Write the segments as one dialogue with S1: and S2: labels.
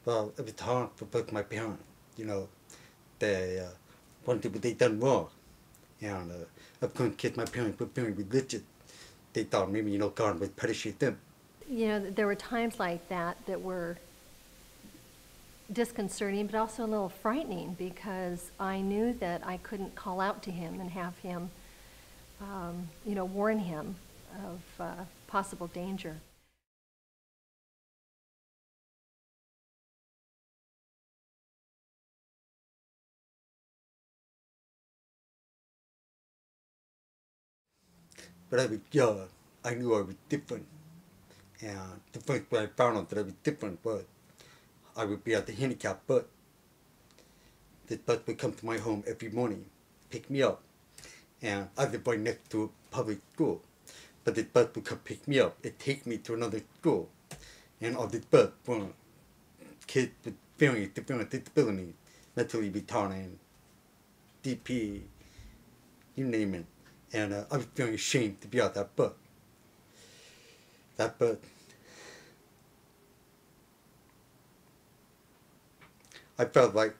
S1: Well, it was hard for both my parents. You know, they wanted what they done wrong. And of course, kids, my parents were very religious. They thought maybe, God would punish them.
S2: You know, there were times like that that were disconcerting, but also a little frightening because I knew that I couldn't call out to him and have him, warn him of possible danger.
S1: But I was young. I knew I was different. And the first way I found out that I was different was I would be at the handicap bus. This bus would come to my home every morning, pick me up. And I lived right next to a public school. But this bus would come pick me up and take me to another school. And on this bus were kids with various different disabilities, mentally retarded, DP, you name it. And I was very ashamed to be on that bus. That bus. I felt like,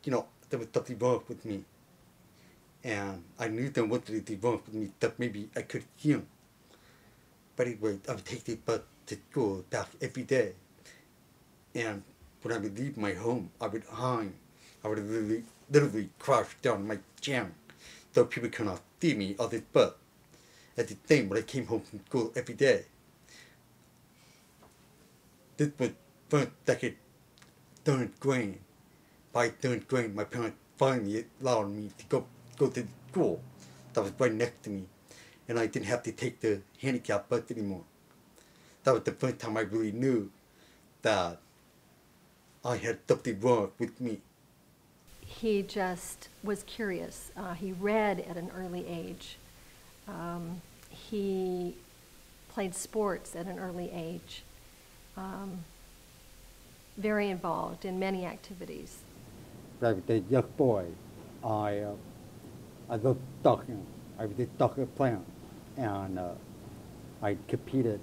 S1: there was something wrong with me. And I knew there was something wrong with me that maybe I could heal. But anyway, I would take the bus to school back every day. And when I would leave my home, I would hide. I would literally crouch down my chair so people could not see me on this bus. At the same when I came home from school every day. This was first, second, third grade. By third grade, my parents finally allowed me to go to school that was right next to me. And I didn't have to take the handicap bus anymore. That was the first time I really knew that I had something wrong with me.
S2: He just was curious. He read at an early age. He played sports at an early age. Very involved in many activities.
S3: When I was a young boy, I loved soccer. I was a soccer player, and I competed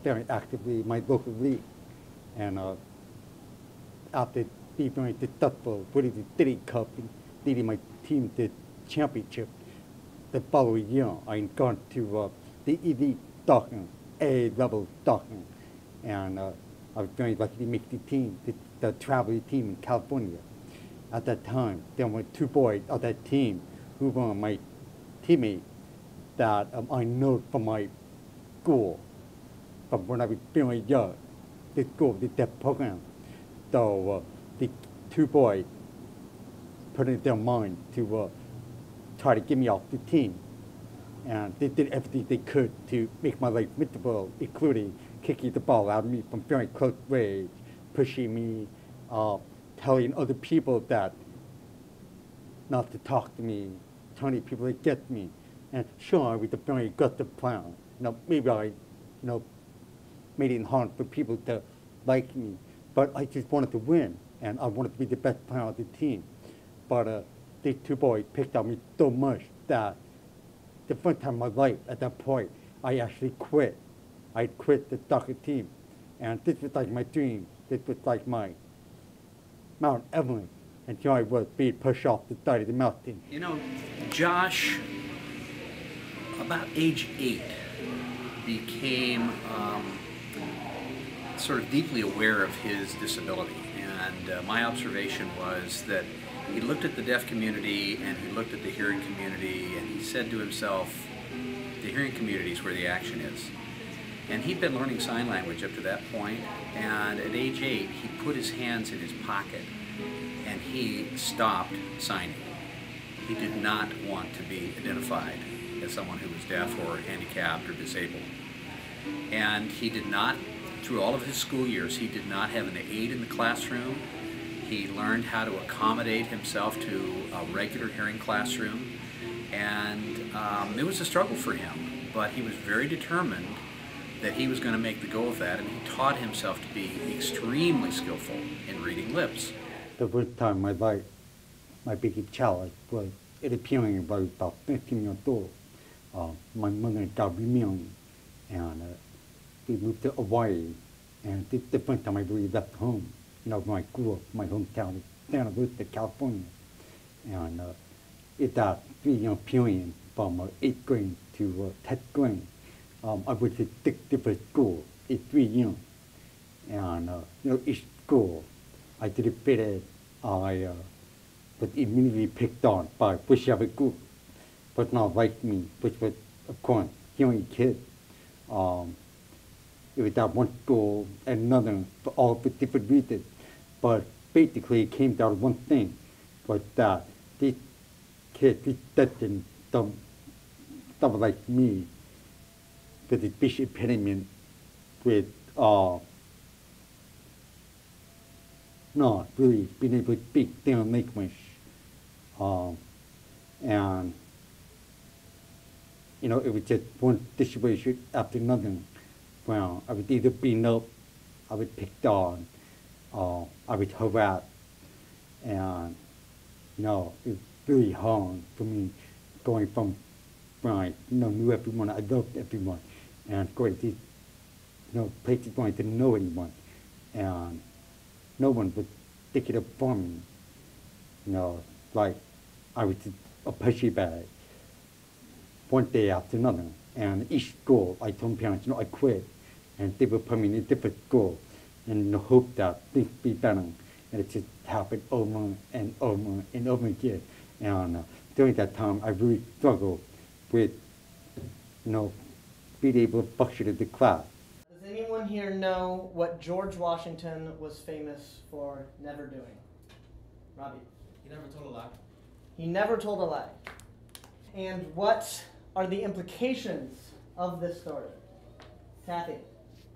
S3: very actively in my local league. And after being very successful, winning the city cup and leading my team to championship, the following year I gone to the elite soccer, A-level soccer, and I was very lucky to make the team, the traveling team in California. At that time, there were two boys on that team who were my teammates that I know from my school, from when I was very young. The school did that program. So the two boys put it in their mind to try to get me off the team. And they did everything they could to make my life miserable, including kicking the ball out of me from very close range, pushing me, telling other people that not to talk to me, telling people against me. And sure, I was a very aggressive player. Maybe I, made it hard for people to like me, but I just wanted to win, and I wanted to be the best player on the team. But these two boys picked on me so much that the first time in my life, at that point, I actually quit. I quit the soccer team, and this was like my dream. This was like my Mount Everest, and here I was being pushed off the side of the mountain.
S4: Josh, about age 8, became sort of deeply aware of his disability. And my observation was that he looked at the deaf community and he looked at the hearing community and he said to himself, the hearing community is where the action is. And he'd been learning sign language up to that point, and at age 8 he put his hands in his pocket and he stopped signing. He did not want to be identified as someone who was deaf or handicapped or disabled. And he did not, through all of his school years, he did not have an aide in the classroom. He learned how to accommodate himself to a regular hearing classroom. And it was a struggle for him, but he was very determined that he was going to make the go of that, and he taught himself to be extremely skillful in reading lips.
S3: The first time in my life, my biggest challenge was it appearing when I was about 15 years old. My mother got remarried, and we moved to Hawaii, And the first time I really left home, when I grew up, my hometown is Santa Lucia, California. And in that 3-year period from 8th grade to 10th grade, I went to 6 different schools in 3 years. And each school I did it better. I was immediately picked on by whichever group was not like me, which was, of course, hearing kids. It was that one school and another for all for different reasons. But basically it came down to one thing, was that these kids, these destined someone like me with a speech impediment, with not really being able to speak their language. And it was just one situation after another. Well, I was either beaten up, I was picked on, I was harassed, and it was really hard for me going from where I knew everyone, I loved everyone, and going to these places where I didn't know anyone, and no one was thinking up for me. Like I was a pushy bag one day after another. And each school, I told parents, I quit. And they would put me in a different school in the hope that things would be better. And it just happened over and over and over again. And during that time, I really struggled with, being able to function in the class.
S5: Does anyone here know what George Washington was famous for never doing? Robbie?
S6: He never told a lie.
S5: He never told a lie. And what are the implications of this story? Kathy?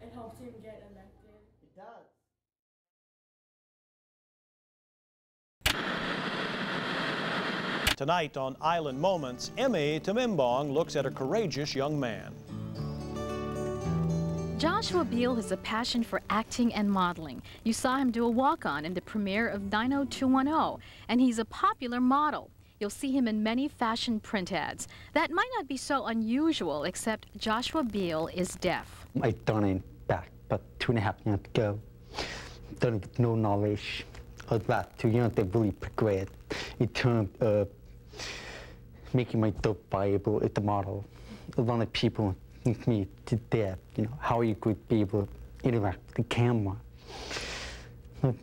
S7: It helped him get elected.
S5: It does.
S8: Tonight on Island Moments, Emmy Timimbong looks at a courageous young man.
S9: Joshua Beal has a passion for acting and modeling. You saw him do a walk-on in the premiere of 90210, and he's a popular model. You'll see him in many fashion print ads. That might not be so unusual, except Joshua Beal is deaf.
S3: I done it back about 2.5 years ago. Done it with no knowledge of that. 2 years they really progressed in terms of making myself viable as a model. A lot of people think me to death. How are you going to be able to interact with the camera?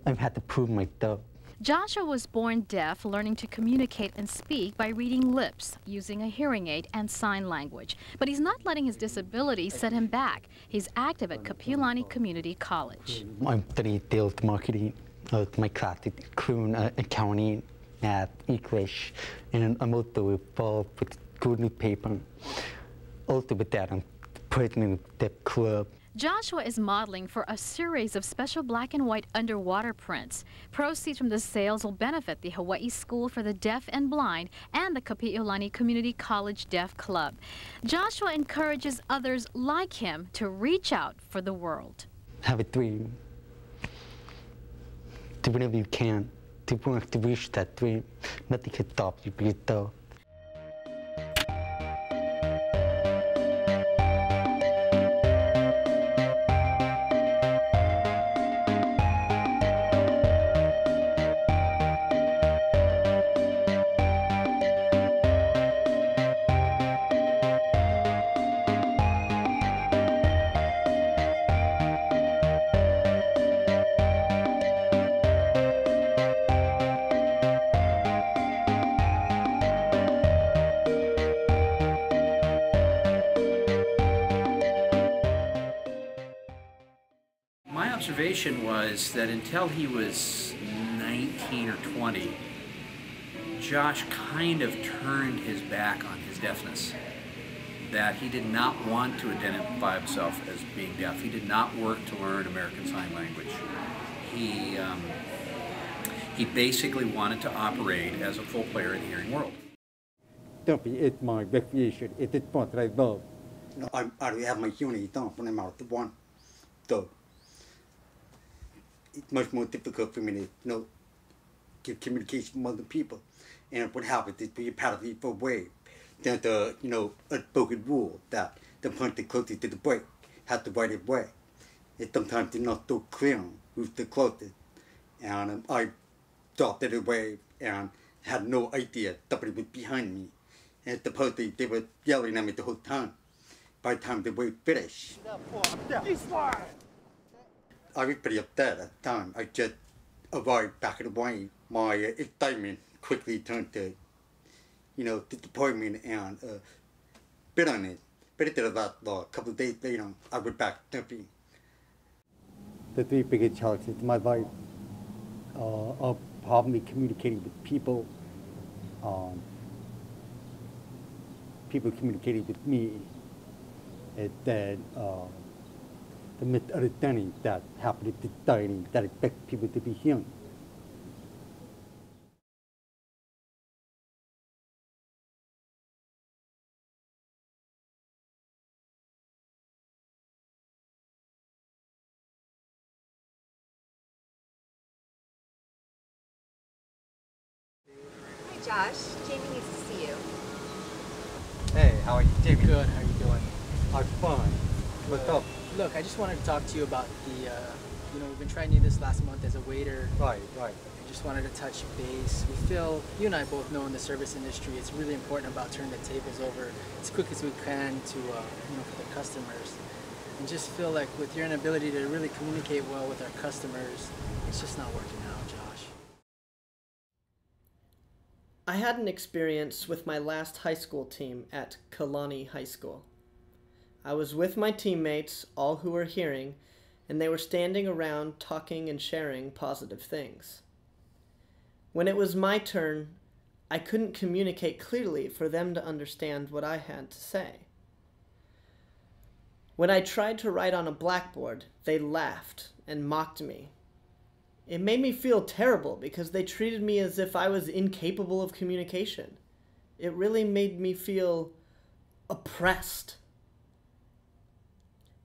S3: I've had to prove myself.
S9: Joshua was born deaf, learning to communicate and speak by reading lips, using a hearing aid and sign language. But he's not letting his disability set him back. He's active at Kapiolani Community College.
S3: I'm studying sales marketing. My class is including accounting, math, English, and I'm also involved with the school newspaper. Also with that, I'm president of the club.
S9: Joshua is modeling for a series of special black and white underwater prints. Proceeds from the sales will benefit the Hawaii School for the Deaf and Blind and the Kapiolani Community College Deaf Club. Joshua encourages others like him to reach out for the world.
S3: Have a dream. Do whatever you can to work to reach that dream. Nothing can stop you but yourself.
S4: My observation was that until he was 19 or 20, Josh kind of turned his back on his deafness. That he did not want to identify himself as being deaf. He did not work to learn American Sign Language. He basically wanted to operate as a full player in the hearing world.
S3: Dumpy is my recreation. It is what I love.
S1: I have my hearing aid on when I'm out the one. So it's much more difficult for me to give communication with other people. And what happens is we apparently for way that the unspoken rule that the point closest to the break has to write it way. and sometimes it's not so clear who's the closest. And I dropped it away and had no idea somebody was behind me. And supposedly they were yelling at me the whole time. By the time they were finished, I was pretty upset at the time. I just arrived back in the way. My excitement quickly turned to, disappointment and bitterness. But it did about a couple of days later, I went back to
S3: The three biggest challenges in my life are probably communicating with people, people communicating with me, and then the misunderstanding that happen in society that expect people to be human.
S6: Hi Josh, Jamie needs to see you.
S10: Hey, how are you? Jamie.
S11: Good, how are you doing?
S3: I'm fine. What's up?
S11: Look, I just wanted to talk to you about the, we've been trying you this last month as a waiter.
S3: Right.
S11: I just wanted to touch base. We feel, you and I both know in the service industry, it's really important about turning the tables over as quick as we can to, for the customers. And just feel like with your inability to really communicate well with our customers, it's just not working out, Josh.
S5: I had an experience with my last high school team at Kalani High School. I was with my teammates, all who were hearing, and they were standing around talking and sharing positive things. When it was my turn, I couldn't communicate clearly for them to understand what I had to say. When I tried to write on a blackboard, they laughed and mocked me. It made me feel terrible because they treated me as if I was incapable of communication. It really made me feel oppressed.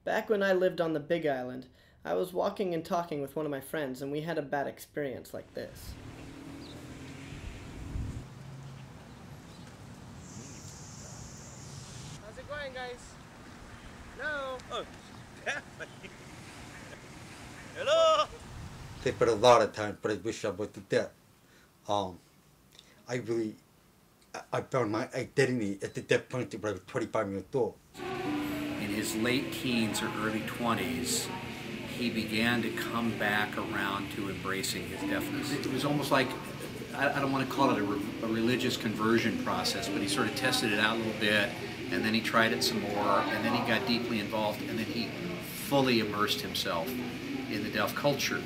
S5: Back when I lived on the Big Island, I was walking and talking with one of my friends, and we had a bad experience like this.
S10: How's it going, guys? No. Oh, definitely. Hello.
S1: They put a lot of time, but I wish I was to death. I found my identity at the death point when I was 25 years old.
S4: In his late teens or early 20s, he began to come back around to embracing his deafness. It was almost like, I don't want to call it a religious conversion process, but he sort of tested it out a little bit, and then he tried it some more, and then he got deeply involved, and then he fully immersed himself in the deaf culture.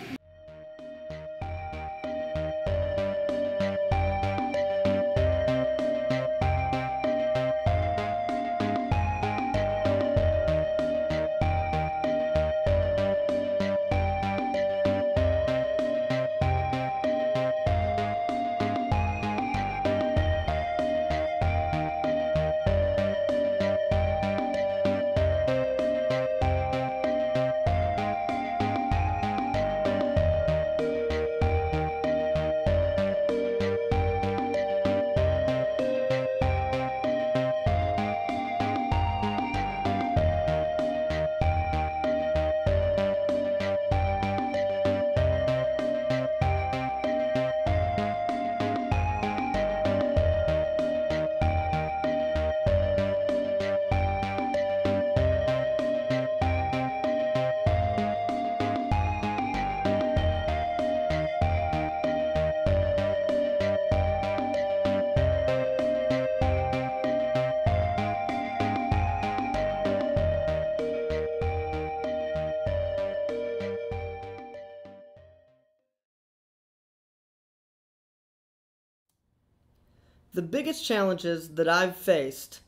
S5: The biggest challenges that I've faced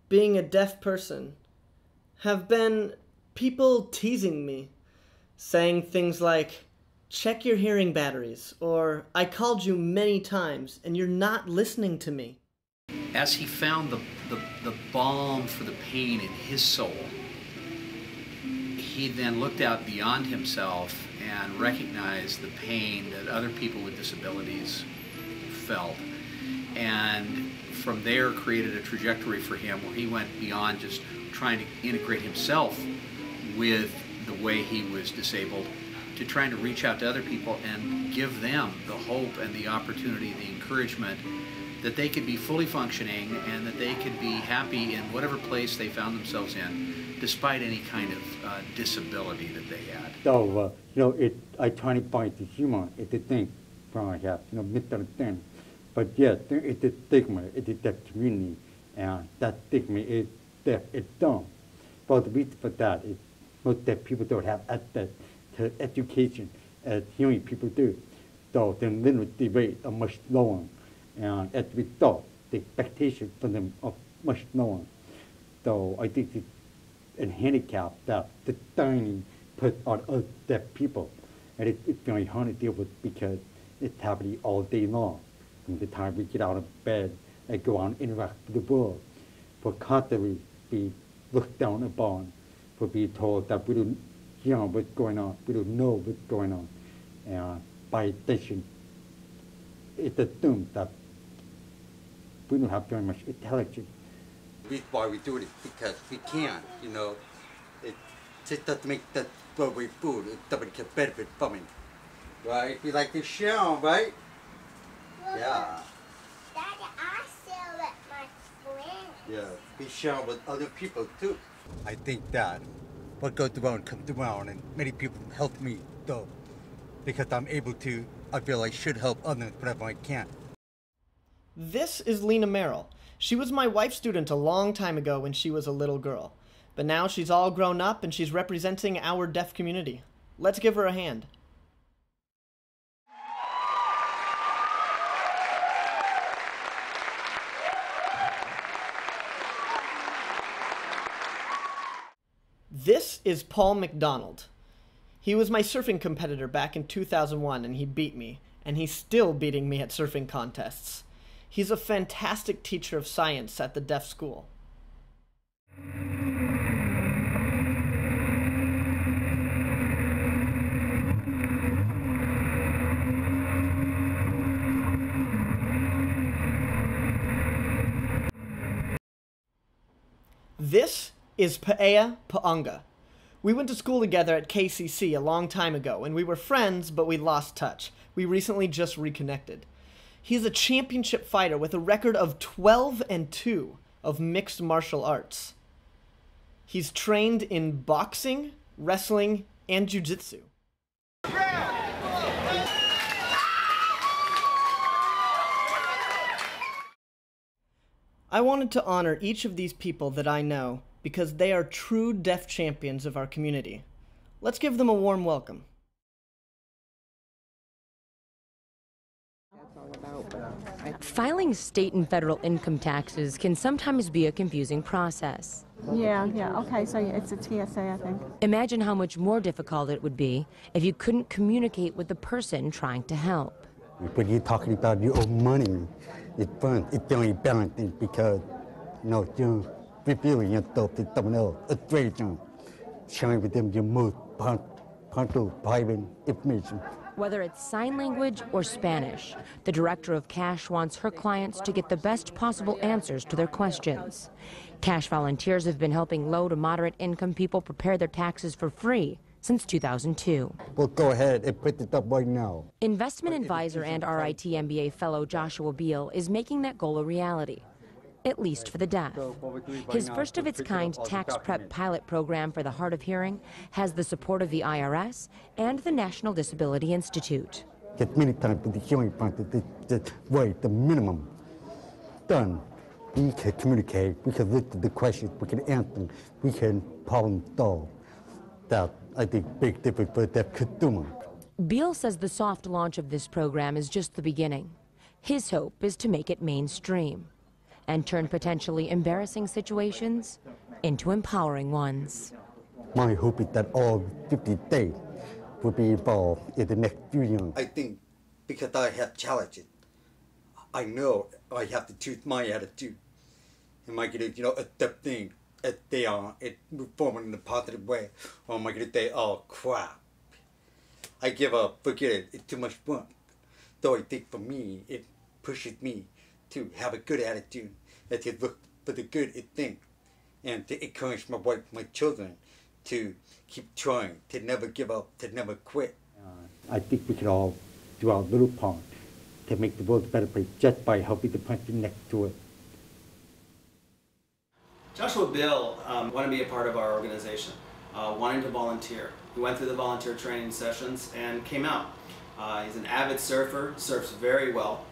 S5: being a deaf person have been people teasing me, saying things like, "Check your hearing batteries," or "I called you many times and you're not listening to me."
S4: As he found the balm for the pain in his soul, he then looked out beyond himself and recognized the pain that other people with disabilities felt. And from there created a trajectory for him where he went beyond just trying to integrate himself with the way he was disabled, to trying to reach out to other people and give them the hope and the opportunity, the encouragement that they could be fully functioning and that they could be happy in whatever place they found themselves in, despite any kind of disability that they had.
S3: So, I try to find the humor in the thing from I have, misunderstand. But yes, there is a stigma in the community, and that stigma is deaf, it's dumb. But the reason for that is most deaf people don't have access to education as hearing people do. So the literacy rates are much lower. And as a result, the expectations for them are much lower. So I think it's a handicap that the dining puts on us deaf people. And it's very hard to deal with because it's happening all day long. From the time we get out of bed and go out and interact with the world, for constantly be looked down upon, for being told that we don't hear what's going on, we don't know what's going on. And by extension, it's assumed that we don't have very much intelligence.
S1: That's why we do it, because we can, It just doesn't make that throwaway food. It doesn't get benefit from it. Right? We like to share, right? Yeah.
S6: Daddy, I share with my friends.
S1: Yeah, we share with other people too. I think that what goes around comes around, and many people help me though, because I feel I should help others whenever I can.
S5: This is Lena Merrill. She was my wife student a long time ago when she was a little girl. But now she's all grown up and she's representing our deaf community. Let's give her a hand. This is Paul McDonald. He was my surfing competitor back in 2001 and he beat me, and he's still beating me at surfing contests. He's a fantastic teacher of science at the deaf school. This is Paea Paunga. We went to school together at KCC a long time ago, and we were friends, but we lost touch. We recently just reconnected. He's a championship fighter with a record of 12-2 of mixed martial arts. He's trained in boxing, wrestling, and jiu-jitsu. I wanted to honor each of these people that I know because they are true deaf champions of our community. Let's give them a warm welcome.
S12: Filing state and federal income taxes can sometimes be a confusing process.
S7: Yeah, okay, so it's a TSA, I think.
S12: Imagine how much more difficult it would be if you couldn't communicate with the person trying to help.
S1: When you're talking about your own money, it's fun. It's very balancing because, you're revealing yourself to someone else, a stranger, sharing with them your most personal, private information.
S12: Whether it's sign language or Spanish, the director of Cash wants her clients to get the best possible answers to their questions. Cash volunteers have been helping low to moderate income people prepare their taxes for free since 2002.
S1: Well, go ahead and put it up right now.
S12: Investment advisor and RIT MBA fellow Joshua Beal is making that goal a reality, at least for the deaf. His first-of-its-kind tax prep pilot program for the hard of hearing has the support of the IRS and the National Disability Institute.
S1: Get many times with the hearing process, the right, the minimum done. We can communicate, we can look at the questions, we can answer, we can problem solve. That, I think, big difference for the deaf consumer.
S12: Beal says the soft launch of this program is just the beginning. His hope is to make it mainstream and turn potentially embarrassing situations into empowering ones.
S1: My hope is that all 50 states will be involved in the next few years. I think because I have challenges, I know I have to choose my attitude. Am I going to, accept things as they are and move forward in a positive way? Or am I going to say, oh, crap, I give up, forget it, it's too much fun. So I think for me, it pushes me to have a good attitude and to look for the good in things and to encourage my wife, my children to keep trying, to never give up, to never quit.
S3: I think we can all do our little part to make the world a better place just by helping the country next to it.
S13: Joshua Beal wanted to be a part of our organization, wanting to volunteer. He went through the volunteer training sessions and came out. He's an avid surfer, surfs very well.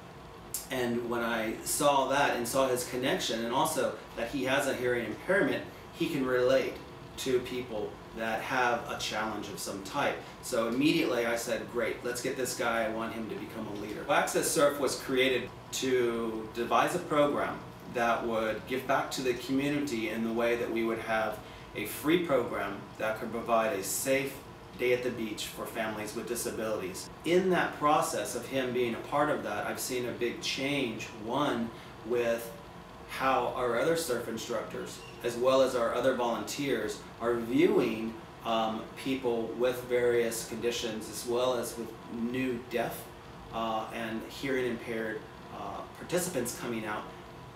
S13: And when I saw that and saw his connection, and also that he has a hearing impairment, he can relate to people that have a challenge of some type. So immediately I said, great, let's get this guy. I want him to become a leader. Access Surf was created to devise a program that would give back to the community in the way that we would have a free program that could provide a safe day at the beach for families with disabilities. In that process of him being a part of that, I've seen a big change, one, with how our other surf instructors, as well as our other volunteers, are viewing people with various conditions, as well as with new deaf and hearing impaired participants coming out,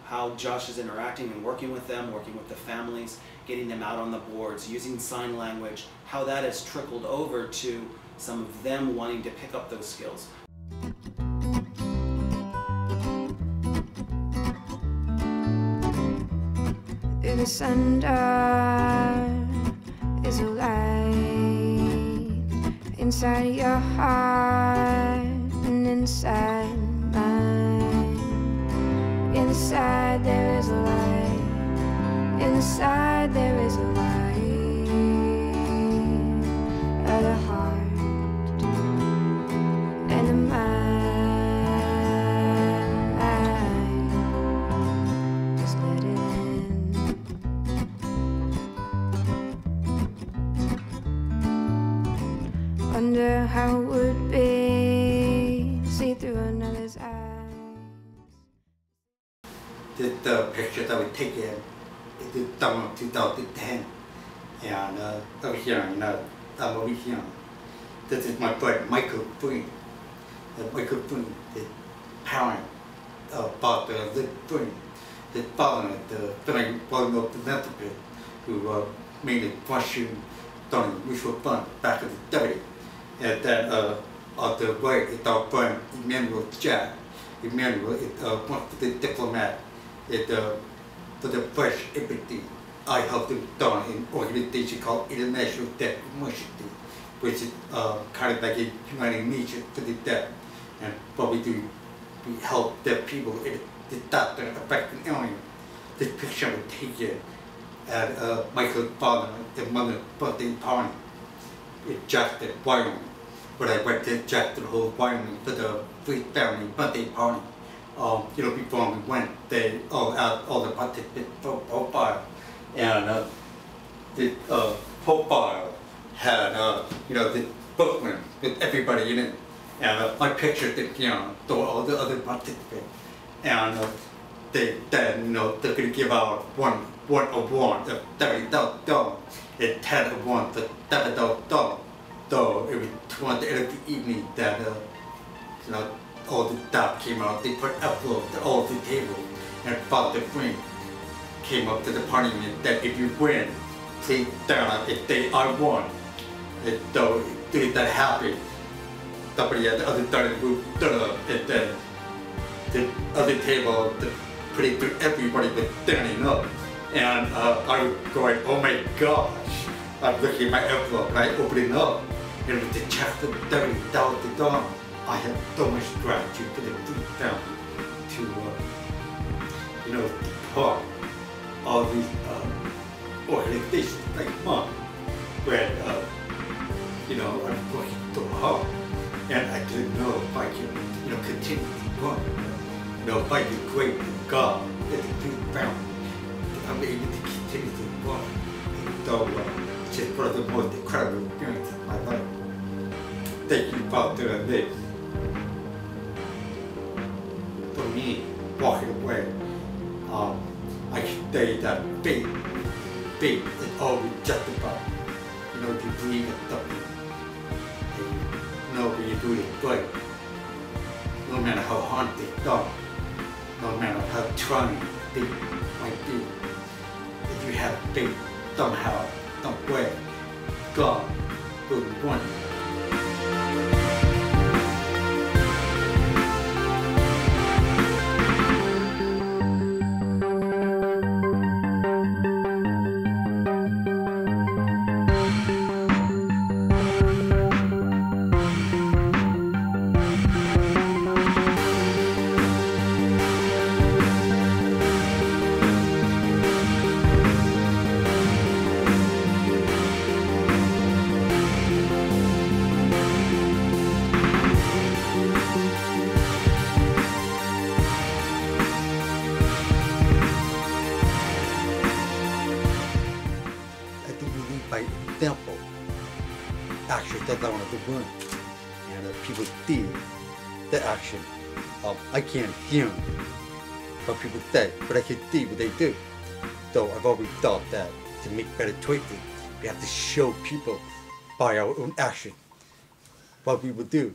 S13: how Josh is interacting and working with them, working with the families, getting them out on the boards, using sign language, how that has trickled over to some of them wanting to pick up those skills.
S14: The center is a light inside your heart and inside mine. Inside there is a light. Inside there is a light of the heart and the mind. Just let it in. Wonder how it would be see through another's eyes.
S1: The picture that we take in the summer of 2010, and over here, I'm over here. This is my friend Michael Green. Michael Green, the parent about the little Green, the father, the very well-known philanthropist who made a fortune during mutual fund back in the 30s. And then on the right is our friend Emmanuel Jack. Emmanuel is one of the diplomat. For the fresh empathy, I helped him start an organization called International Deaf Community, which is kind of like a humanitarian nature for the deaf. And what we do, we help deaf people in the disaster affected area. This picture was taken at Michael's father and mother's birthday party in Jackson, Wyoming. When I went to Jackson Hole, Wyoming for the free family birthday party. Before we went, they all the participants profile, and the profile had the booklet with everybody in it, and my picture to all the other participants, and they then they're gonna give out one award of $30,000 and 10 awards for $7,000. So it was toward the end of the evening that all the staff came out, they put envelopes at all the tables, and Father Green came up to the party and said, if you win, please down if they I won. And so if that happened, somebody at the other side of the room stood up, and then the other table, pretty much everybody was standing up. And I was going, oh my gosh. I'm looking at my envelope and I opened it up, and it was the check for $30,000. I have so much gratitude for the food family to support all these organizations like mine, where I'm working so hard, and I didn't know if I can continue to run. If I do great with God and the food family, I'm able to continue to run. So it's just one of the most incredible experiences of my life. Thank you, Father, and this. For me, walking away, I can say that faith is always justified. To believe in something. When you do it right, no matter how hard they start, no matter how trying they might be, if you have faith somehow, some way, God will be one. By example, action that I wanted to run, and people see the action. I can't hear what people say, but I can see what they do. So I've always thought that to make better choices, we have to show people by our own action what we would do.